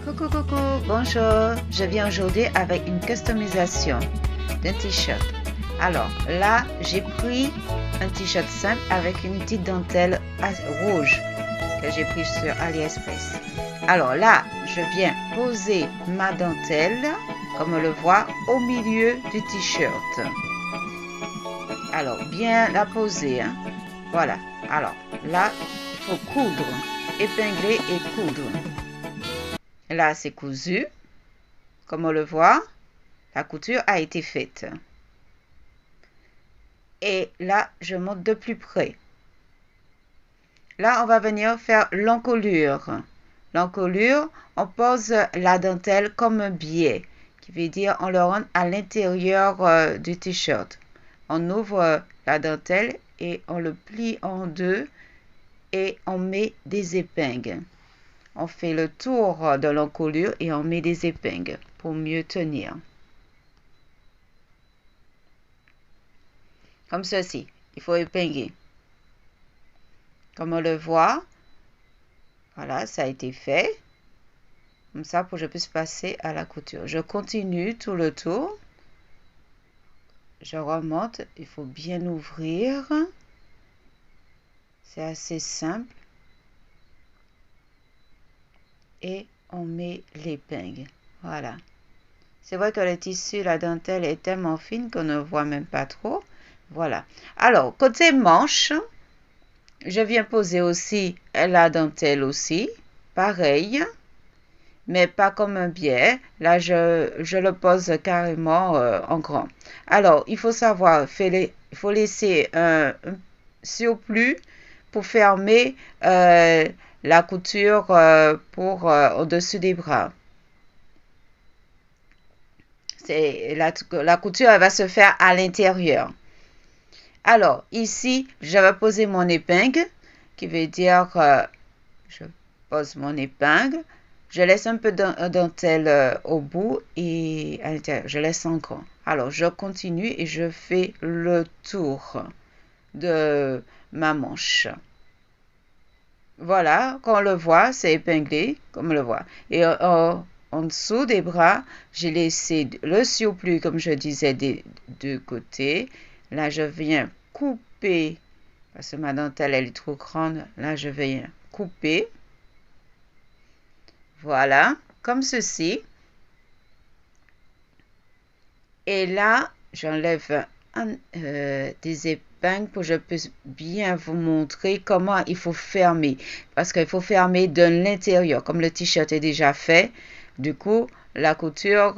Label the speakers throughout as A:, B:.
A: Coucou, coucou, bonjour. Je viens aujourd'hui avec une customisation d'un t-shirt. Alors là, j'ai pris un t-shirt simple avec une petite dentelle rouge que j'ai pris sur AliExpress. Alors là, je viens poser ma dentelle, comme on le voit, au milieu du t-shirt. Alors, bien la poser, hein. Voilà. Alors là, il faut coudre, épingler et coudre. Là, c'est cousu. Comme on le voit, la couture a été faite. Et là, je monte de plus près. Là, on va venir faire l'encolure. L'encolure, on pose la dentelle comme un biais, qui veut dire on le rentre à l'intérieur du t-shirt. On ouvre la dentelle et on le plie en deux et on met des épingles. On fait le tour de l'encolure et on met des épingles pour mieux tenir. Comme ceci, il faut épingler. Comme on le voit, voilà, ça a été fait. Comme ça, pour que je puisse passer à la couture. Je continue tout le tour. Je remonte, il faut bien ouvrir. C'est assez simple. Et on met l'épingle. Voilà. C'est vrai que le tissu, la dentelle est tellement fine qu'on ne voit même pas trop. Voilà. Alors, côté manche, je viens poser aussi la dentelle aussi. Pareil. Mais pas comme un biais. Là, je le pose carrément en grand. Alors, il faut savoir, il faut laisser un surplus pour fermer la couture au-dessus des bras. La couture, elle va se faire à l'intérieur. Alors, ici, je vais poser mon épingle, qui veut dire je pose mon épingle. Je laisse un peu de dentelle au bout et à l'intérieur, je laisse en grand. Alors, je continue et je fais le tour de ma manche. Voilà, quand on le voit, c'est épinglé, comme on le voit. Et en dessous des bras, j'ai laissé le surplus, comme je disais, des deux côtés. Là, je viens couper, parce que ma dentelle, elle est trop grande. Là, je viens couper. Voilà, comme ceci. Et là, j'enlève des épingles pour que je puisse bien vous montrer comment il faut fermer. Parce qu'il faut fermer de l'intérieur. Comme le t-shirt est déjà fait, du coup, la couture,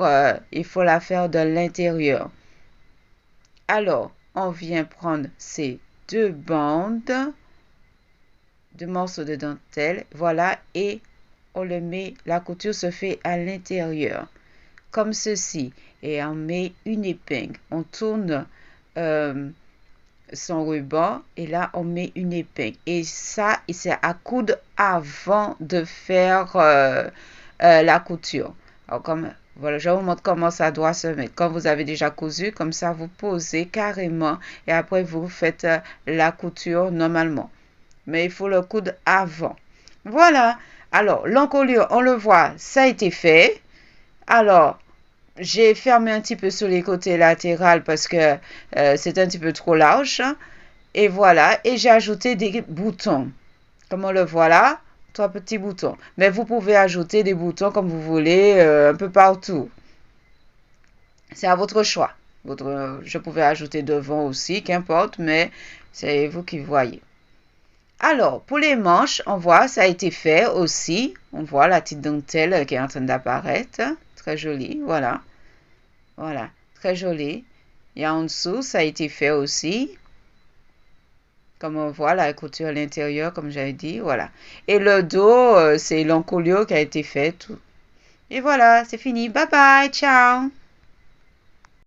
A: il faut la faire de l'intérieur. Alors, on vient prendre ces deux bandes, deux morceaux de dentelle, voilà, et on le met, la couture se fait à l'intérieur, comme ceci, et on met une épingle. On tourne son ruban et là on met une épingle. Et ça, c'est à coudre avant de faire la couture. Alors, voilà, je vous montre comment ça doit se mettre. Quand vous avez déjà cousu, comme ça, vous posez carrément et après, vous faites la couture normalement. Mais il faut le coudre avant. Voilà. Alors, l'encolure, on le voit, ça a été fait. Alors, j'ai fermé un petit peu sur les côtés latéraux parce que c'est un petit peu trop large. Et voilà. Et j'ai ajouté des boutons. Comme on le voit là. 3 petits boutons. Mais vous pouvez ajouter des boutons comme vous voulez, un peu partout. C'est à votre choix. Je pouvais ajouter devant aussi, qu'importe, mais c'est vous qui voyez. Alors, pour les manches, on voit, ça a été fait aussi. On voit la petite dentelle qui est en train d'apparaître. Très jolie, voilà. Voilà, très joli. Et en dessous, ça a été fait aussi. Comme on voit, la couture à l'intérieur, comme j'avais dit, voilà. Et le dos, c'est l'encolure qui a été fait. Et voilà, c'est fini. Bye bye, ciao.